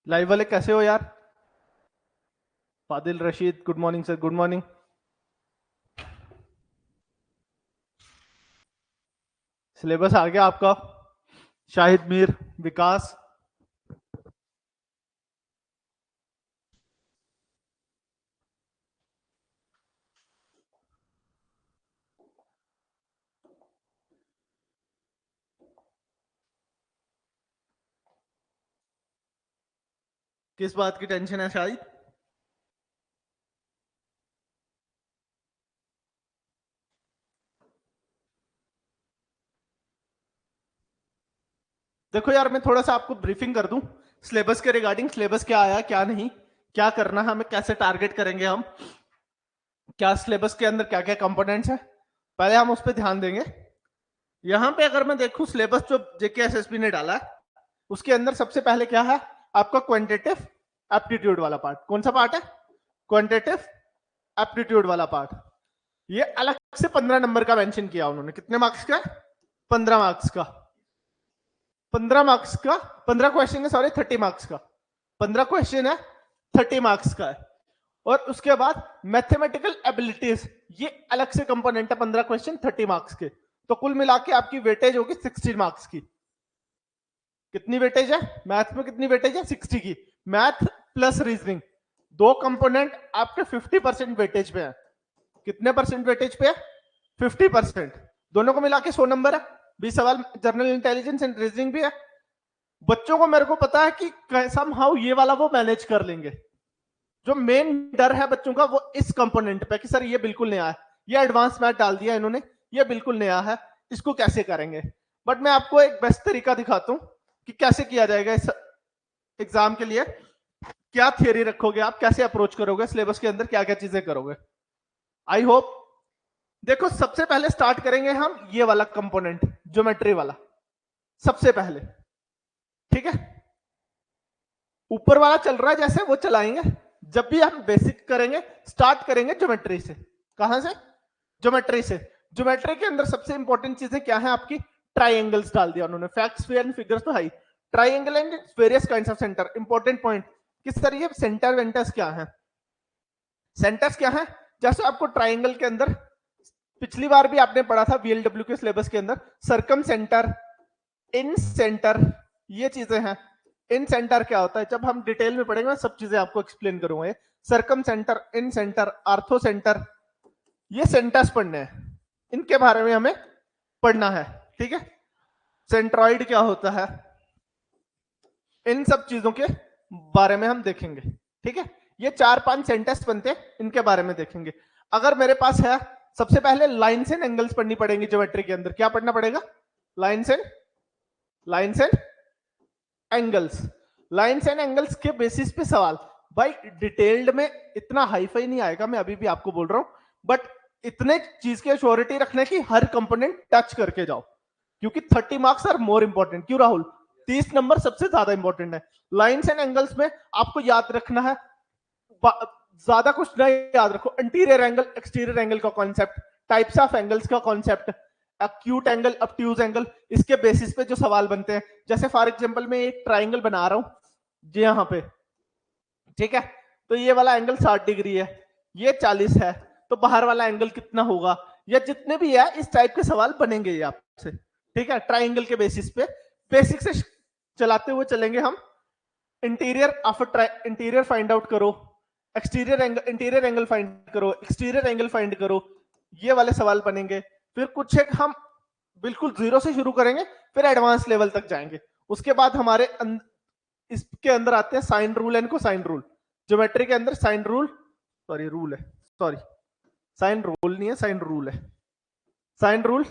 Live वाले कैसे हो यार? Fadil Rashid, good morning sir, good morning. Syllabus आ गया आपका? शाहिद मीर, विकास। किस बात की टेंशन है शाहिद? देखो यार, मैं थोड़ा सा आपको ब्रीफिंग कर दूं सिलेबस के रिगार्डिंग। सिलेबस क्या आया, क्या नहीं, क्या करना है हमें, कैसे टारगेट करेंगे हम, क्या सिलेबस के अंदर क्या क्या कंपोनेंट्स है, पहले हम उस पर ध्यान देंगे। यहां पे अगर मैं देखूं सिलेबस जो जेकेएसएसबी ने डाला है, उसके अंदर सबसे पहले क्या है आपका क्वांटिटेटिव एप्टीट्यूड वाला पार्ट। कौन सा पार्ट है? क्वांटिटेटिव एप्टीट्यूड वाला पार्ट। ये अलग से 15 नंबर का मेंशन किया उन्होंने। कितने मार्क्स का? 15 मार्क्स का। 15 मार्क्स का 15 क्वेश्चन है, सॉरी 30 मार्क्स का। 15 क्वेश्चन है, 30 मार्क्स का है। और उसके बाद मैथमेटिकल एबिलिटीज, ये अलग से कंपोनेंट है। 15 क्वेश्चन 30 मार्क्स के, तो कुल मिला के आपकी वेटेज होगी 60 मार्क्स की। कितनी वेटेज है मैथ में? कितनी वेटेज है? 60 की। मैथ प्लस रीजनिंग, दो कंपोनेंट आपके 50% वेटेज पे है। कितने परसेंट वेटेज पे है? 50%। दोनों को मिला के 100 नंबर है। 20 सवाल जनरल इंटेलिजेंस एंड रीजनिंग भी है। बच्चों को मेरे को पता है कि समहाउ ये वाला वो मैनेज कर लेंगे। जो मेन डर है बच्चों का वो इस कंपोनेंट पे कि सर ये बिल्कुल नया है, ये एडवांस मैथ डाल दिया इन्होंने, ये बिल्कुल नया है, इसको कैसे करेंगे। बट मैं आपको एक बेस्ट तरीका दिखाता हूं कि कैसे किया जाएगा इस एग्जाम के लिए। क्या थियरी रखोगे आप, कैसे अप्रोच करोगे, सिलेबस के अंदर क्या क्या चीजें करोगे। I hope. देखो सबसे पहले स्टार्ट करेंगे हम ये वाला कंपोनेंट, ज्योमेट्री वाला, सबसे पहले। ठीक है, ऊपर वाला चल रहा है जैसे वो चलाएंगे। जब भी हम बेसिक करेंगे, स्टार्ट करेंगे ज्योमेट्री से। कहां से? ज्योमेट्री से। ज्योमेट्री के अंदर सबसे इंपॉर्टेंट चीजें क्या है आपकी? ट्राइंगल्स डाल दिया उन्होंने। फैक्ट्स एंड फिगर्स तो high, triangle and various kinds of centre. Important point किस तरह ये सेंटर वेंटर्स क्या है। सेंटर्स क्या है? जैसे आपको ट्राइंगल के अंदर पिछली बार भी आपने पढ़ा था वीएलडब्ल्यू के सिलेबस के अंदर, सरकम सेंटर, इन सेंटर, ये चीजें हैं। इन सेंटर क्या होता है जब हम डिटेल में पढ़ेंगे, सब चीजें आपको एक्सप्लेन करूंगा। सरकम सेंटर, इन सेंटर, आर्थो सेंटर, ये सेंटर्स पढ़ने हैं, इनके बारे में हमें पढ़ना है। ठीक है, सेंट्रॉइड क्या होता है, इन सब चीजों के बारे में हम देखेंगे। ठीक है, ये 4-5 सेंटेंस बनते हैं, इनके बारे में देखेंगे। अगर मेरे पास है, सबसे पहले लाइन्स एंड एंगल्स पढ़नी पड़ेंगी ज्योमेट्री के अंदर। क्या पढ़ना पड़ेगा? Lines and angles. Lines and angles के बेसिस पे सवाल। भाई डिटेल्ड में इतना हाईफाई नहीं आएगा, मैं अभी भी आपको बोल रहा हूं, बट इतने चीज की श्योरिटी रखने की हर कंपोनेंट टच करके जाओ, क्योंकि 30 मार्क्स आर मोर इंपॉर्टेंट। क्यों राहुल? 30 नंबर सबसे ज्यादा इंपॉर्टेंट है। लाइन्स एंड एंगल्स में आपको याद रखना है, ज्यादा कुछ नहीं याद रखो। इंटीरियर एंगल, एक्सटीरियर एंगल का कॉन्सेप्ट, टाइप्स ऑफ एंगल्स का concept, acute angle, obtuse angle, इसके बेसिस पे जो सवाल बनते हैं। जैसे फॉर एग्जांपल मैं एक ट्राइंगल बना रहा हूं जी यहाँ पे, ठीक है, तो ये वाला एंगल 60 डिग्री है, ये 40 है, तो बाहर वाला एंगल कितना होगा, या जितने भी है इस टाइप के सवाल बनेंगे ये आपसे। ठीक है, ट्राइंगल के बेसिस पे बेसिक से चलाते हुए चलेंगे हम। Interior after interior find out करो, exterior angle, interior angle find करो, एक्सटीरियर एंगल फाइंड करो, ये वाले सवाल बनेंगे। फिर कुछ एक हम बिल्कुल जीरो से शुरू करेंगे, फिर एडवांस लेवल तक जाएंगे। उसके बाद हमारे इसके अंदर आते हैं sine rule and cosine rule. Geometry के अंदर साइन रूल, सॉरी रूल है, सॉरी साइन रूल नहीं है, साइन रूल है। साइन रूल,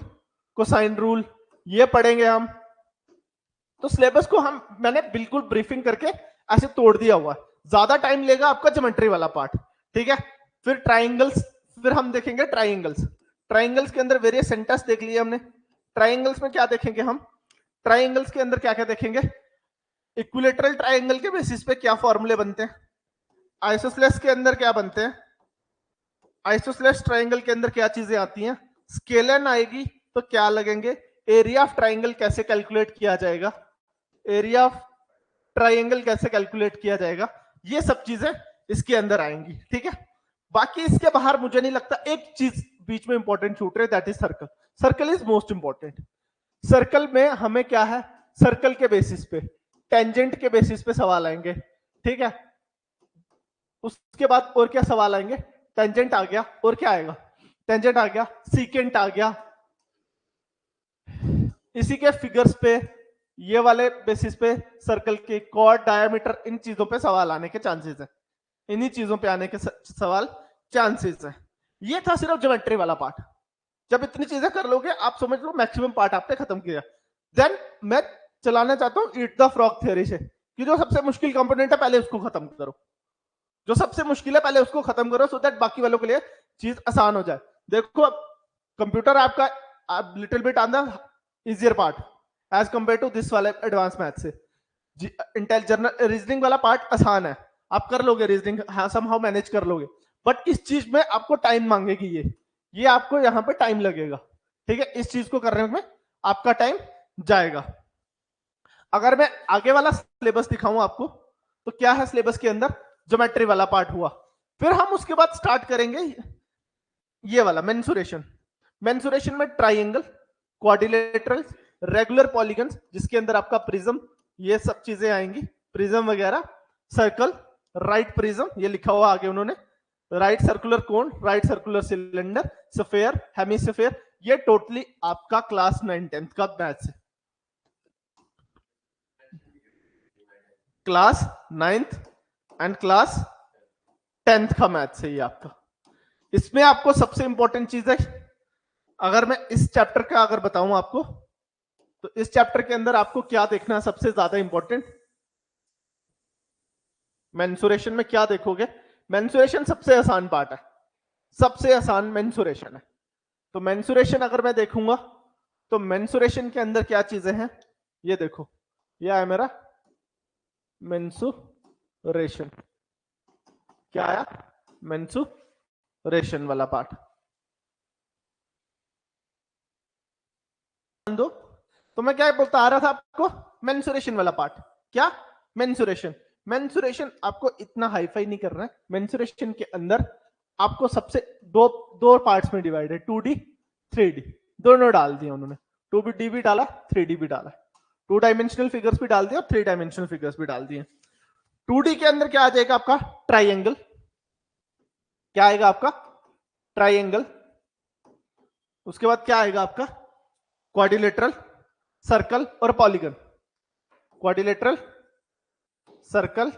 कोसाइन रूल, ये पढ़ेंगे हम। तो सिलेबस को हम मैंने बिल्कुल ब्रीफिंग करके ऐसे तोड़ दिया हुआ है। ज्यादा टाइम लेगा आपका ज्योमेट्री वाला पार्ट। ठीक है, फिर ट्राइंगल्स, फिर हम देखेंगे ट्राइंगल्स। ट्राइंगल्स के अंदर वेरियस सेंटर्स देख लिए हमने। ट्राइंगल्स में क्या देखेंगे हम? ट्राइंगल्स के अंदर क्या क्या देखेंगे? इक्विलेटरल ट्राइंगल के बेसिस पे क्या फॉर्मूले बनते हैं, आइसोसेलेस के अंदर क्या बनते हैं, आइसोसेलेस ट्राइंगल के अंदर क्या चीजें आती हैं, स्केलन आएगी तो क्या लगेंगे, एरिया ऑफ ट्राइंगल कैसे कैलकुलेट किया जाएगा, एरिया ऑफ ट्राइंगल कैसे कैलकुलेट किया जाएगा, ये सब चीजें इसके अंदर आएंगी, ठीक है। बाकी इसके बाहर मुझे नहीं लगता एक चीज बीच में इंपॉर्टेंट छूट रही, that is circle. Circle is most important. Circle में हमें क्या है, सर्कल के बेसिस पे, टेंजेंट के बेसिस पे सवाल आएंगे, ठीक है। उसके बाद और क्या सवाल आएंगे, टेंजेंट आ गया, और क्या आएगा, टेंजेंट आ गया, सीकेंट आ गया, इसी के फिगर्स पे, ये वाले बेसिस पे सर्कल के कॉर्ड, डायमीटर, इन चीजों पे सवाल आने के चांसेस है, इन्हीं चीजों पे आने के सवाल चांसेस है। ये था सिर्फ ज्योमेट्री वाला पार्ट। जब इतनी चीजें कर लोगे आप समझ लो मैक्सिमम पार्ट आपने खत्म किया। देन मैं चलाना चाहता हूं ईट द फ्रॉग थ्योरी से, कि जो सबसे मुश्किल कंपोनेंट है पहले उसको खत्म करो, जो सबसे मुश्किल है पहले उसको खत्म करो, सो दैट बाकी वालों के लिए चीज आसान हो जाए। देखो कंप्यूटर आपका little bit on the easier part as compare to this वाले एडवांस मैथ से। इंटेलिजेंट रीजनिंग वाला पार्ट आसान है, आप कर लोगे रीजनिंग, हाँ समहाउ मैनेज कर लोगे, बट इस चीज में आपको टाइम मांगेगी, ये आपको यहाँ पे टाइम लगेगा, ठीक है। इस चीज को करने में आपका टाइम जाएगा। अगर मैं आगे वाला सिलेबस दिखाऊं आपको, तो क्या है सिलेबस के अंदर, ज्योमेट्री वाला पार्ट हुआ, फिर हम उसके बाद स्टार्ट करेंगे ये वाला मेंसुरेशन। मेंसुरेशन में ट्राइंगल, क्वाड्रिलेटरल, रेगुलर पॉलीगन्स, जिसके अंदर आपका प्रिज्म, ये सब चीजें आएंगी, प्रिज्म वगैरह, सर्कल, राइट प्रिज्म, ये लिखा हुआ आगे उन्होंने, right circular cone, right circular cylinder, sphere, hemisphere, ये टोटली आपका क्लास 9-10 का मैथ्स है, class 9th and class 10th का मैथ्स है ये आपका। इसमें आपको सबसे इंपॉर्टेंट चीज है, अगर मैं इस चैप्टर का अगर बताऊं आपको, तो इस चैप्टर के अंदर आपको क्या देखना है सबसे ज्यादा इंपॉर्टेंट, मेंसुरेशन में क्या देखोगे, मेंसुरेशन सबसे आसान पार्ट है, सबसे आसान मेंसुरेशन है। तो मेंसुरेशन अगर मैं देखूंगा, तो मेंसुरेशन के अंदर क्या चीजें हैं, ये देखो, यह है मेरा मेंसुरेशन, क्या आया, मेंसुरेशन वाला पार्ट दो। तो मैं क्या बोलता आ रहा था आपको, मेंसुरेशन वाला पार्ट, क्या, मेंसुरेशन। मेंसुरेशन आपको इतना हाईफाई नहीं करना है, मेंसुरेशन के अंदर आपको सबसे दो दो पार्ट्स में डिवाइड है, 2D 3D, दोनों डाल दिए उन्होंने, 2D भी डाला 3D भी डाला, 2 डायमेंशनल फिगर्स भी डाल दिए और 3 डायमेंशनल फिगर्स भी डाल दिए। 2D के अंदर क्या आ जाएगा आपका, ट्राइंगल, क्या आएगा आपका, ट्राइंगल, उसके बाद क्या आएगा आपका, क्वाड्रिलेटरल, सर्कल और पॉलीगन, क्वाड्रिलेटरल, सर्कल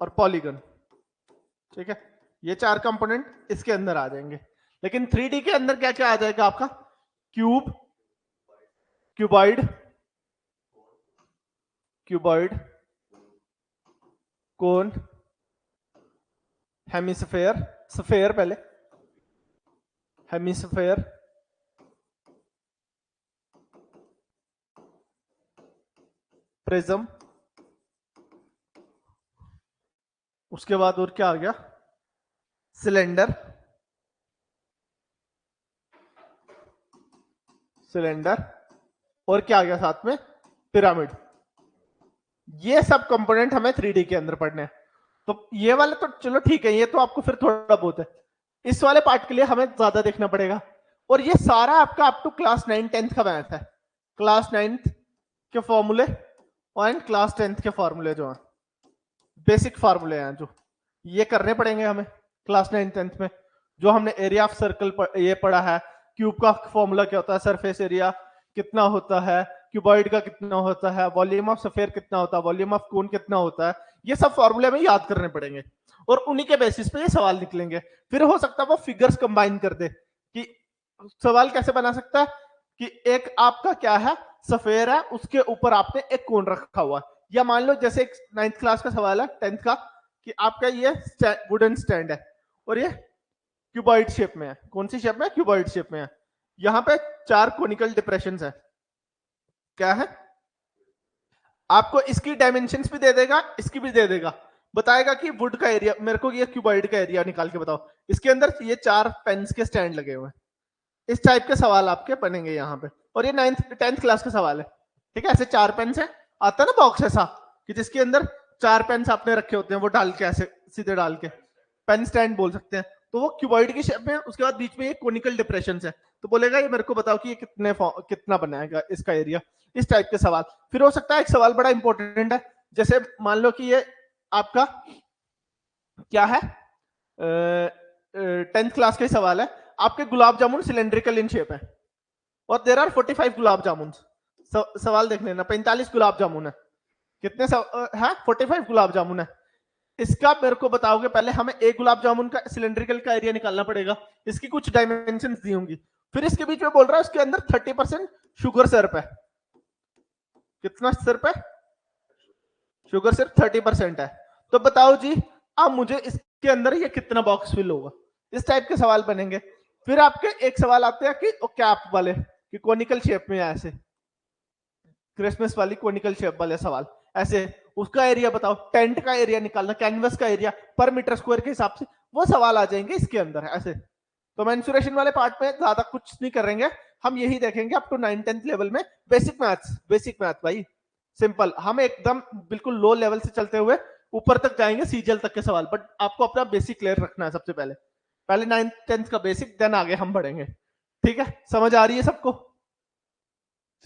और पॉलीगन, ठीक है। ये 4 कंपोनेंट इसके अंदर आ जाएंगे। लेकिन 3D के अंदर क्या क्या आ जाएगा आपका, क्यूब, क्यूबॉइड, क्यूबॉइड, कोन, हेमिस्फेयर, स्फेयर पहले, हेमिस्फेयर, प्रिज्म, उसके बाद और क्या आ गया, सिलेंडर, सिलेंडर, और क्या आ गया साथ में, पिरामिड। ये सब कंपोनेंट हमें 3D के अंदर पढ़ने हैं। तो ये वाले तो चलो ठीक है, ये तो आपको फिर थोड़ा बहुत है, इस वाले पार्ट के लिए हमें ज्यादा देखना पड़ेगा। और ये सारा आपका अप टू क्लास 9-10 का मैथ है, क्लास 9th के फॉर्मूले और क्लास 10th के फॉर्मूले जो हैं, बेसिक फार्मूले हैं, जो ये करने पड़ेंगे हमें क्लास 9-10 में। जो हमने एरिया ऑफ सर्कल ये पढ़ा है, क्यूब का फॉर्मूला क्या होता है, सरफेस एरिया कितना होता है, क्यूबॉइड का कितना होता है, वॉल्यूम ऑफ स्फीयर कितना होता है, वॉल्यूम ऑफ कोन कितना होता है, ये सब फॉर्मूले हमें याद करने पड़ेंगे और उन्हीं के बेसिस पे ये सवाल निकलेंगे। फिर हो सकता है वो फिगर्स कंबाइन कर दे, कि सवाल कैसे बना सकता है कि एक आपका क्या है, स्फीयर है, उसके ऊपर आपने एक कोन रखा हुआ है, या मान लो जैसे 9th क्लास का सवाल है 10th का, कि आपका ये वुडन स्टैंड है और ये क्यूबॉइड शेप में है, कौन सी शेप में, क्यूबॉइड शेप में है, यहाँ पे 4 कोनिकल डिप्रेशंस है, क्या है, आपको इसकी डायमेंशंस भी दे देगा, इसकी भी दे देगा, बताएगा कि वुड का एरिया, मेरे को ये क्यूबॉइड का एरिया निकाल के बताओ, इसके अंदर ये 4 पेन्स के स्टैंड लगे हुए हैं। इस टाइप के सवाल आपके बनेंगे यहाँ पे, और ये 9th 10th क्लास का सवाल है, ठीक है। ऐसे 4 पेन्स है, आता है ना बॉक्स ऐसा कि जिसके अंदर 4 पेन्स आपने रखे होते हैं, वो डाल के ऐसे सीधे डाल के, पेन स्टैंड बोल सकते हैं। तो वो क्यूबॉइड की शेप में, उसके बाद बीच में एक कोनिकल डिप्रेशन है, तो बोलेगा ये मेरे को बताओ कि ये कितना बनाएगा इसका एरिया, इस टाइप के सवाल। फिर हो सकता है एक सवाल बड़ा इंपॉर्टेंट है, जैसे मान लो कि ये आपका क्या है, 10th क्लास का सवाल है, आपके gulab jamun cylindrical in shape है और देर आर 45 गुलाब जामुन। सवाल देख लेना, 45 गुलाब जामुन है, कितने है 45 गुलाब जामुन है। इसका मेरे को बताओगे, पहले हमें एक गुलाब जामुन का सिलेंड्रिकल का एरिया निकालना पड़ेगा, इसकी कुछ डायमेंशंस दी होंगी। फिर इसके बीच में बोल रहा है उसके अंदर 30% शुगर सिरप है। कितना सिरप है? शुगर सिर्फ 30% है। तो बताओ जी अब मुझे इसके अंदर ये कितना बॉक्स फिल होगा, इस टाइप के सवाल बनेंगे। फिर आपके एक सवाल आते हैं कि कैप वाले, कि कोनिकल शेप में ऐसे, क्रिसमस वाली कोनिकल शेप वाले सवाल ऐसे, उसका एरिया बताओ, टेंट का एरिया निकालना, कैनवस का एरिया पर मीटर स्क्वायर के हिसाब से, वो सवाल आ जाएंगे इसके अंदर ऐसे। तो मेंसुरेशन वाले पार्ट में ज्यादा कुछ नहीं करेंगे, हम यही देखेंगे अप टू 9-10th लेवल में। बेसिक मैथ्स भाई सिंपल, हम एकदम बिल्कुल लो लेवल से चलते हुए ऊपर तक जाएंगे, सीजीएल तक के सवाल, बट आपको अपना बेसिक क्लियर रखना है सबसे पहले। पहले 9th-10th का बेसिक, देन आगे हम बढ़ेंगे। ठीक है, समझ आ रही है सबको?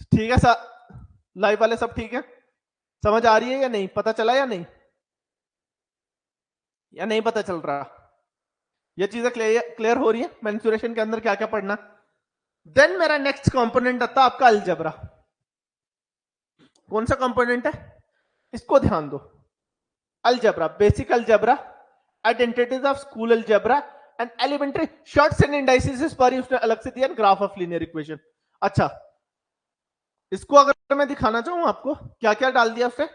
ठीक है सर, लाइव वाले सब ठीक है? समझ आ रही है या नहीं? पता चला या नहीं? या नहीं पता चल रहा? ये चीजें क्लियर हो रही है मेंसुरेशन के अंदर क्या क्या पढ़ना। देन मेरा नेक्स्ट कंपोनेंट आता है आपका अलजेब्रा। कौन सा कंपोनेंट है, इसको ध्यान दो। Algebra, basic algebra, identities of school algebra and elementary surds and indices, इस बार उसने अलग से दिया, ग्राफ ऑफ लीनियर इक्वेशन। अच्छा, इसको अगर मैं दिखाना चाहूं आपको, क्या क्या डाल दिया उसने?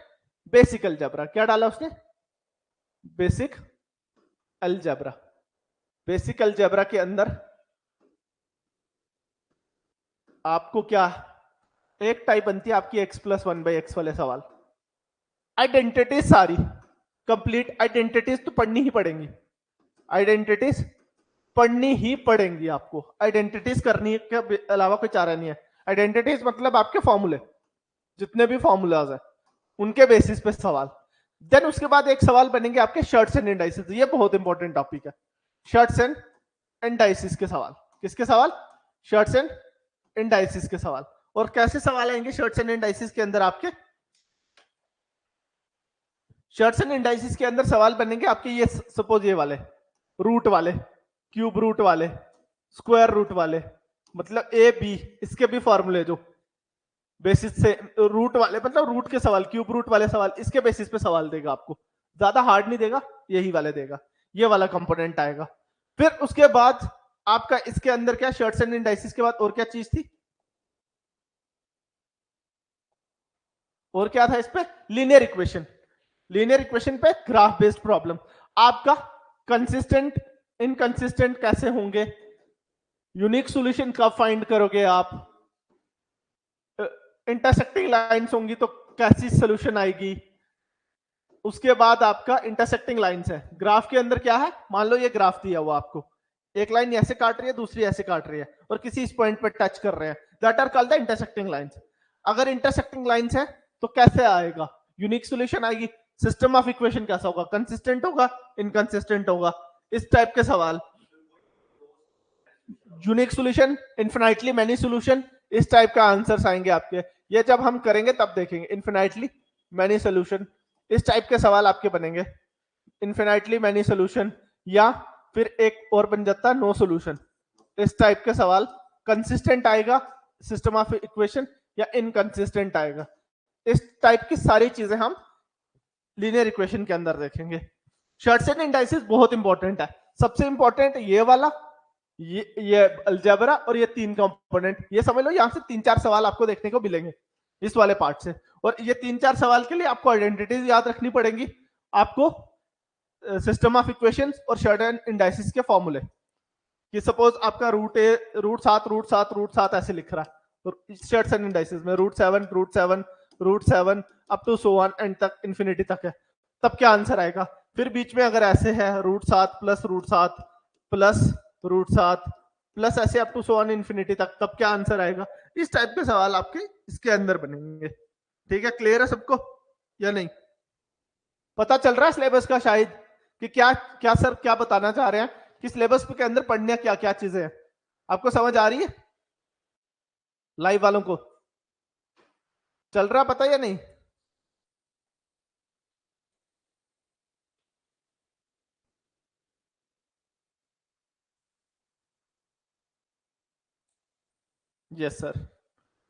बेसिक अलजेब्रा, क्या डाला उसने? Basic algebra. बेसिक अलजेब्रा के अंदर आपको क्या, एक टाइप बनती है आपकी x+1/x वाले सवाल। आइडेंटिटीज सारी कंप्लीट, आइडेंटिटीज तो पढ़नी ही पड़ेंगी, आइडेंटिटीज पढ़नी ही पड़ेंगी आपको, आइडेंटिटीज करनी के अलावा कोई चारा नहीं है। आइडेंटिटीज मतलब आपके फॉर्मूले, जितने भी फॉर्मूलाज है उनके बेसिस पे सवाल। देन उसके बाद एक सवाल बनेंगे आपके शॉर्ट्स एंड इंडाइसिस, ये बहुत इंपॉर्टेंट टॉपिक है, शॉर्ट्स एंड इंडाइसिस के सवाल। किसके सवाल? शॉर्ट्स एंड इंडाइसिस के सवाल। और कैसे सवाल आएंगे शॉर्ट्स एंड इंडाइसिस के अंदर आपके? शॉर्ट्स एंड इंडाइसिस के अंदर सवाल बनेंगे आपके ये, सपोज ये वाले रूट वाले, क्यूब रूट वाले, स्क्वायर रूट वाले, मतलब ए बी, इसके भी फॉर्मूले जो बेसिस से, रूट वाले मतलब रूट के सवाल, क्यूब रूट वाले सवाल, इसके बेसिस पे सवाल देगा आपको, ज्यादा हार्ड नहीं देगा, यही वाले देगा, ये वाला कंपोनेंट आएगा। फिर उसके बाद आपका इसके अंदर क्या, शॉर्ट्स एंड इंडाइसिस के बाद और क्या चीज थी, और क्या था इस पे? Linear equation. लीनियर इक्वेशन पे ग्राफ बेस्ड प्रॉब्लम। आपका कंसिस्टेंट इनकंसिस्टेंट कैसे होंगे, यूनिक सॉल्यूशन कब फाइंड करोगे आप, इंटरसेक्टिंग लाइंस होंगी तो कैसी सॉल्यूशन आएगी। उसके बाद आपका इंटरसेक्टिंग लाइंस है, ग्राफ के अंदर क्या है, मान लो ये ग्राफ दिया हुआ आपको, एक लाइन ऐसे काट रही है, दूसरी ऐसे काट रही है, और किसी इस पॉइंट पर टच कर रहे हैं, that are called the intersecting lines. अगर इंटरसेक्टिंग लाइंस है तो कैसे आएगा, यूनिक सॉल्यूशन आएगी, सिस्टम ऑफ इक्वेशन कैसा होगा, कंसिस्टेंट होगा, इनकंसिस्टेंट होगा, इस टाइप के सवाल। Unique solution, infinitely many solution, इस टाइप का आंसर्स आएंगे आपके। ये जब हम करेंगे तब देखेंगे, इन्फिनाइटली मेनी सॉल्यूशन, इस टाइप के सवाल आपके बनेंगे, इन्फिनाइटली मेनी सॉल्यूशन, या फिर एक और बन जाता है नो सॉल्यूशन, इस टाइप के सवाल। कंसिस्टेंट आएगा सिस्टम ऑफ इक्वेशन, या इनकंसिस्टेंट आएगा, इस टाइप की सारी चीजें हम लीनियर इक्वेशन के अंदर देखेंगे। शॉर्ट्स एंड इंडाइसिस बहुत इंपॉर्टेंट है, सबसे इंपॉर्टेंट ये वाला, ये अलजेब्रा और ये 3 कंपोनेंट, ये समझ लो यहां से 3-4 सवाल आपको देखने को मिलेंगे इस वाले पार्ट से। और ये 3-4 सवाल के लिए आपको आइडेंटिटीज याद रखनी पड़ेंगी, आपको सिस्टम ऑफ इक्वेशंस और शॉर्ट एंड इंडाइसिस के फॉर्मूले। कि सपोज आपका रूट 7 ऐसे लिख रहा है, तो शॉर्ट्स एंड इंडाइसिस में root 7 up to so on and तक, इंफिनिटी तक है, तब क्या आंसर आएगा। फिर बीच में अगर ऐसे है रूट 7 प्लस रूट 7 प्लस ऐसे up to so on infinity तक, तब क्या आंसर आएगा। इस टाइप के सवाल आपके इसके अंदर बनेंगे। ठीक है, क्लियर है सबको या नहीं? पता चल रहा है सिलेबस का शायद कि क्या क्या सर क्या बताना चाह रहे हैं कि सिलेबस के अंदर पढ़ने क्या क्या चीजें हैं, आपको समझ आ रही है? लाइव वालों को चल रहा पता या नहीं? यस सर,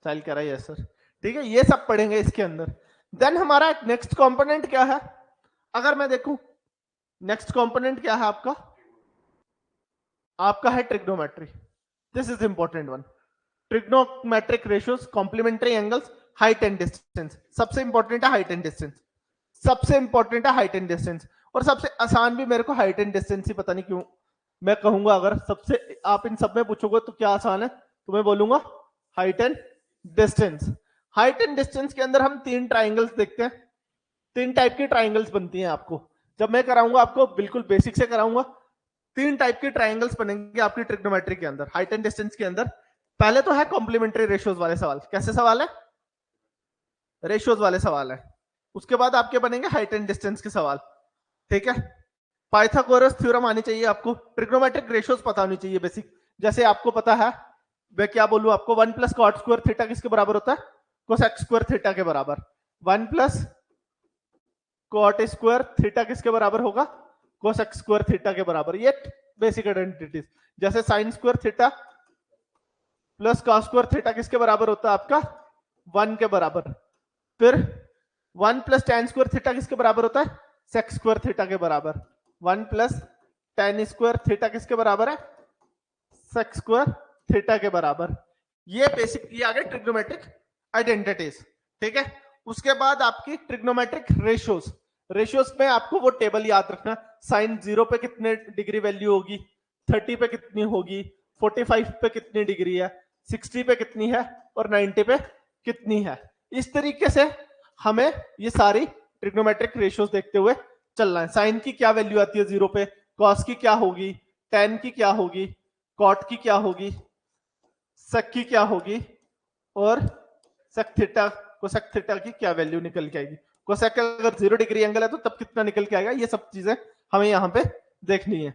साहिल कह रहा है यस सर। ठीक है, ये सब पढ़ेंगे इसके अंदर। देन हमारा नेक्स्ट कंपोनेंट क्या है? अगर मैं देखूं नेक्स्ट कंपोनेंट क्या है आपका? आपका है trigonometry. This is important one. Trigonometric ratios, complementary angles, height and distance. सबसे इंपॉर्टेंट है हाइट एंड डिस्टेंस, सबसे इंपॉर्टेंट है हाइट एंड डिस्टेंस। और सबसे आसान भी मेरे को हाइट एंड डिस्टेंस ही, पता नहीं क्यों मैं कहूंगा, अगर सबसे आप इन सब में पूछोगे तो क्या आसान है तो मैं बोलूंगा height and distance. Height and distance के अंदर हम तीन ट्राइंगल्स देखते हैं, तीन टाइप की ट्राइंगल्स बनती हैं। आपको जब मैं कराऊंगा आपको बिल्कुल बेसिक से कराऊंगा, तीन टाइप की ट्राइंगल्स बनेंगे आपकी ट्रिग्नोमेट्री के अंदर, हाइट एंड डिस्टेंस के अंदर। पहले तो है कॉम्प्लीमेंट्री रेशियोज वाले सवाल। कैसे सवाल है? रेशियोज वाले सवाल है। उसके बाद आपके बनेंगे हाइट एंड डिस्टेंस के सवाल। ठीक है, पाइथागोरस थ्योरम आनी चाहिए आपको, ट्रिग्नोमेट्रिक रेशियोज पता होनी चाहिए बेसिक। जैसे आपको पता है, मैं क्या बोलूं आपको, 1 प्लस कॉट स्क्वायर थीटा किसके बराबर होता है? कोसेक स्क्वायर थीटा के बराबर। 1 प्लस कॉट स्क्वायर थीटा किसके बराबर होगा? कोसेक स्क्वायर थीटा के बराबर। ये बेसिक आइडेंटिटीज। जैसे sine square theta plus cos square theta किसके बराबर होता है आपका? 1 के बराबर। फिर 1 प्लस टेन स्क्वायर थीटा किसके बराबर होता है? सेक स्क्वायर थीटा के बराबर। 1 प्लस टेन स्क्वायर थीटा किसके बराबर है? सेक स्क्वायर थीटा के बराबर। ये बेसिक, ये आ गए ट्रिग्नोमेट्रिक आइडेंटिटीज। ठीक है, उसके बाद आपकी ट्रिग्नोमेट्रिक रेशियोज। रेशियोज में आपको वो टेबल याद रखना, साइन 0 पे कितने डिग्री वैल्यू होगी, 30 पे कितनी होगी, 45 पे कितनी डिग्री है, 60 पे कितनी है और 90 पे कितनी है। इस तरीके से हमें ये सारी ट्रिग्नोमेट्रिक रेशियोज देखते हुए चलना है। साइन की क्या वैल्यू आती है 0 पे, कॉस की क्या होगी, टेन की क्या होगी, कॉट की क्या होगी, सेक की क्या होगी, और सेक थीटा कोसेक थीटा की क्या वैल्यू निकल के आएगी। कोसेक अगर 0 डिग्री एंगल है तो तब कितना निकल के आएगा। ये सब चीजें हमें यहाँ पे देखनी है।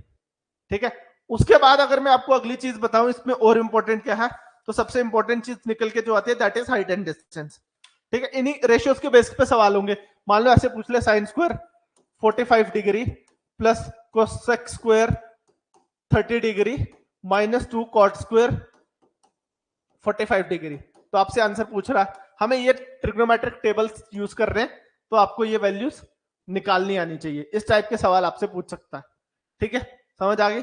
ठीक है, उसके बाद अगर मैं आपको अगली चीज बताऊं इसमें और इंपॉर्टेंट क्या है, तो सबसे इंपॉर्टेंट चीज निकल के जो आती है that is height and distance. ठीक है, इन्हीं रेशियोज के बेसिस पे सवाल होंगे। मान लो ऐसे पूछ ले, sine square 45 degree plus cosec square 30 degree minus 2 cot square 45 degree. तो आपसे आंसर पूछ रहा है, हमें ये ट्रिग्नोमेट्रिक टेबल्स यूज कर रहे हैं, तो आपको ये वैल्यूज निकालनी आनी चाहिए। इस टाइप के सवाल आपसे पूछ सकता है। ठीक है, समझ आ गई?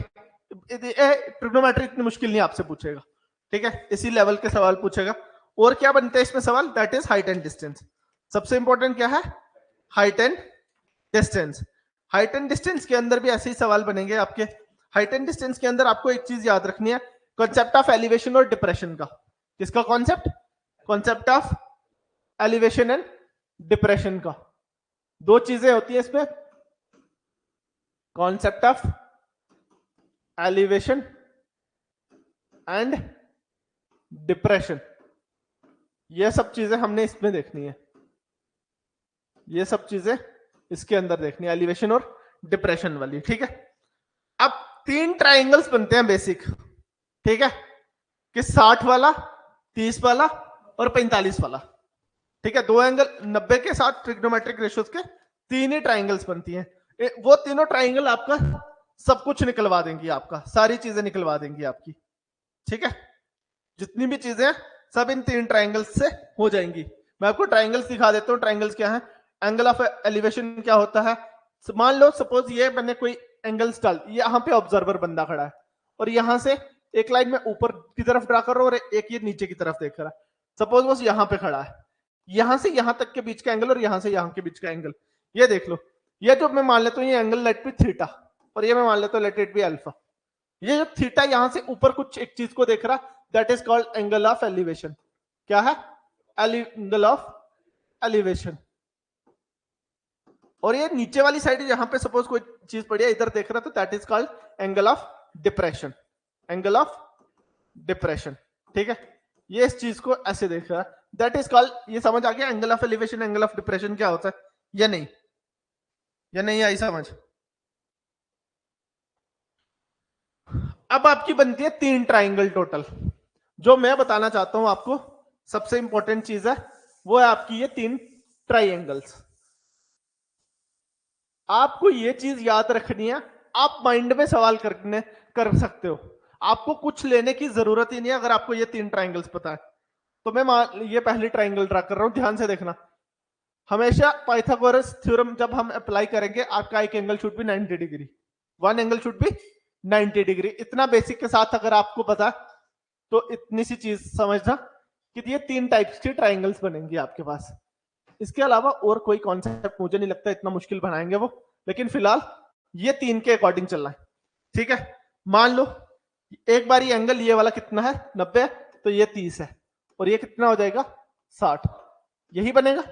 ट्रिग्नोमेट्री इतनी मुश्किल नहीं आपसे पूछेगा। ठीक है, इसी लेवल के सवाल पूछेगा। और क्या बनते हैं इसमें सवाल, that is height and distance. सबसे इंपॉर्टेंट क्या है? Height and distance. Height and distance के अंदर भी ऐसे ही सवाल बनेंगे आपके। हाइट एंड डिस्टेंस के अंदर आपको एक चीज याद रखनी है, कॉन्सेप्ट ऑफ एलिवेशन और डिप्रेशन का। किसका concept? Concept of elevation and depression का। दो चीजें होती है इसमें, concept of elevation and depression. ये सब चीजें हमने इसमें देखनी है, ये सब चीजें इसके अंदर देखनी है, एलिवेशन और डिप्रेशन वाली। ठीक है, अब तीन ट्राइंगल्स बनते हैं बेसिक। ठीक है, कि 60 वाला, 30 वाला और 45 वाला। ठीक है, दो एंगल 90 के साथ ट्रिग्नोमेट्रिक रेशियोज के तीन ही ट्राइंगल्स बनती हैं। वो तीनों ट्राइंगल आपका सब कुछ निकलवा देंगी, आपका सारी चीजें निकलवा देंगी आपकी। ठीक है, जितनी भी चीजें सब इन तीन ट्राइंगल्स से हो जाएंगी। मैं आपको ट्राइंगल्स दिखा देता हूँ। ट्राइंगल्स क्या है, एंगल ऑफ एलिवेशन क्या होता है। मान लो सपोज ये मैंने कोई एंगल्स डाल, यहाँ पे ऑब्जर्वर बंदा खड़ा है और यहाँ से एक लाइन में ऊपर की तरफ ड्रा कर रहा हूँ और एक ये नीचे की तरफ देख रहा है। सपोज वो यहाँ पे खड़ा है, यहां से यहां तक के बीच का एंगल और यहां से यहां के बीच का एंगल, ये देख लो। ये जो मैं मान लेता हूँ ये एंगल लेट बी थीटा और ये मैं मान लेता हूँ लेट इट बी अल्फा। ये जो थीटा यहां से ऊपर कुछ एक चीज को देख रहा, that is called angle of elevation. क्या है? Angle of elevation. और ये नीचे वाली साइड जहां पे सपोज कोई चीज पड़ी है इधर देख रहा, तो that is called angle of depression. Angle of depression. ठीक है, ये इस चीज को ऐसे देख रहा है, दैट इज कॉल्ड, ये समझ आ गया angle of elevation angle of depression क्या होता है या नहीं, या नहीं आई समझ। अब आपकी बनती है 3 ट्राइंगल टोटल। जो मैं बताना चाहता हूं आपको सबसे इंपॉर्टेंट चीज है वो है आपकी ये 3 ट्राइंगल्स। आपको ये चीज याद रखनी है, आप माइंड में सवाल कर सकते हो, आपको कुछ लेने की जरूरत ही नहीं है अगर आपको ये 3 ट्राइंगल्स पता है। तो मैं ये पहली ट्राइंगल ड्रा कर रहा हूं, ध्यान से देखना। हमेशा पाइथागोरस थ्योरम जब हम अप्लाई करेंगे, आपका एक angle should be 90 degree, one angle should be 90 degree. इतना बेसिक के साथ अगर आपको पता तो इतनी सी चीज समझना कि ये 3 टाइप्स के ट्राइंगल्स बनेंगे आपके पास। इसके अलावा और कोई कॉन्सेप्ट मुझे नहीं लगता इतना मुश्किल बनाएंगे वो, लेकिन फिलहाल ये 3 के अकॉर्डिंग चलना है, ठीक है। मान लो एक बार ये एंगल ये वाला कितना है 90 है, तो ये 30 है, और ये कितना हो जाएगा 60, यही बनेगा।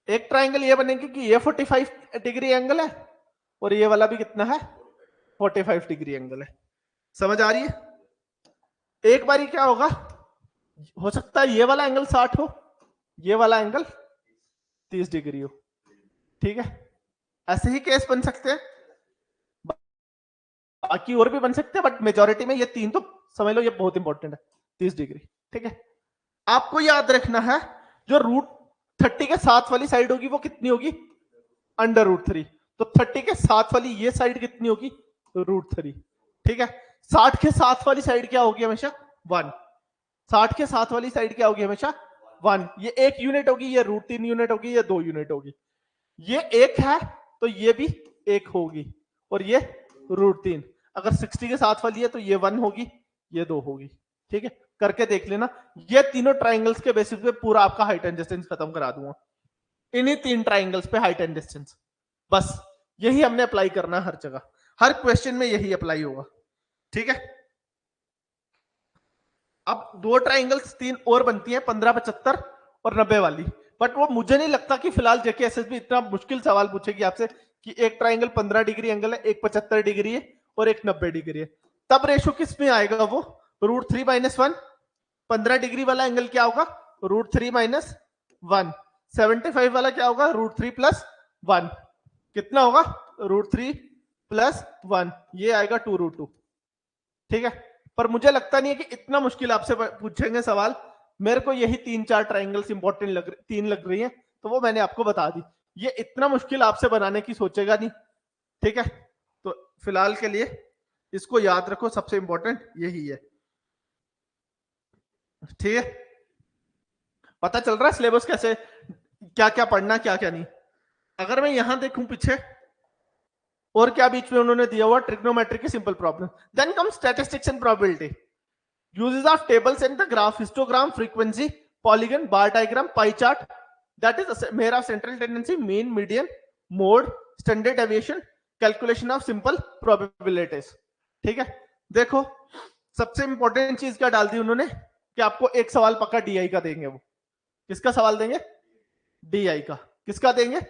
एक ट्राइंगल ये बनेगी कि ये 45 डिग्री एंगल है और ये वाला भी कितना है 45 डिग्री एंगल है। समझ आ रही है। एक बार क्या होगा, हो सकता है ये वाला एंगल 60 हो, ये वाला एंगल 30 डिग्री हो, ठीक है। ऐसे ही केस बन सकते हैं, बाकी और भी बन सकते हैं, बट मेजॉरिटी में ये 3 तो समझ लो ये बहुत इंपॉर्टेंट है, 30 डिग्री, ठीक है। आपको याद रखना है जो √30 के साथ वाली साइड होगी वो कितनी होगी, √3। तो 30 के साथ वाली ये साइड कितनी होगी, √3, ठीक है। 60 के साथ वाली साइड क्या होगी हमेशा 1, 60 के साथ वाली साइड क्या होगी हमेशा 1। ये 1 यूनिट होगी, ये √3 यूनिट होगी, ये 2 यूनिट होगी। ये 1 है तो ये भी 1 होगी, और ये √3। अगर 60 के साथ वाली है तो ये 1 होगी, ये 2 होगी, ठीक है। करके देख लेना, ये तीनों ट्राइंगल्स के बेसिस पे पूरा आपका हाइट एंड डिस्टेंस खत्म करा दूंगा, इन्हीं 3 ट्राइंगल्स पे हाइट एंड डिस्टेंस। बस यही हमने अप्लाई करना है हर जगह, हर क्वेश्चन में यही अप्लाई होगा, ठीक है। अब 2 ट्राइंगल्स 3 और बनती हैं, 15, 75 और 90 वाली, बट वो मुझे नहीं लगता कि फिलहाल जेके एसएसबी इतना मुश्किल सवाल पूछेगी आपसे कि एक ट्राइंगल 15 डिग्री एंगल है, एक 75 डिग्री है और एक 90 डिग्री है। तब रेशो किस में आएगा, वो √3 - 1। 15 डिग्री वाला एंगल क्या होगा, √3 - 1। 75 वाला क्या होगा, √3 + 1। कितना होगा, √3 + 1, ये आएगा 2√2, ठीक है। पर मुझे लगता नहीं है कि इतना मुश्किल आपसे पूछेंगे सवाल। मेरे को यही 3-4 ट्राइंगल्स इंपॉर्टेंट तीन लग रही हैं, तो वो मैंने आपको बता दी। ये इतना मुश्किल आपसे बनाने की सोचेगा नहीं, ठीक है। तो फिलहाल के लिए इसको याद रखो, सबसे इंपॉर्टेंट यही है, ठीक है। पता चल रहा है सिलेबस कैसे, क्या क्या पढ़ना क्या क्या नहीं। अगर मैं यहां देखूं पीछे, और क्या बीच में उन्होंने दिया हुआ, ट्रिग्नोमेट्री की simple problem. Then come statistics and probability, uses of tables and the graph, histogram, frequency, polygon, bar diagram, pie chart, that is measure of central tendency, mean, median, mode, standard deviation, calculation of simple probabilities, ठीक है। देखो सबसे important चीज क्या डाल दी उन्होंने कि आपको एक सवाल पक्का डीआई का देंगे। वो किसका सवाल देंगे, डीआई का। किसका देंगे,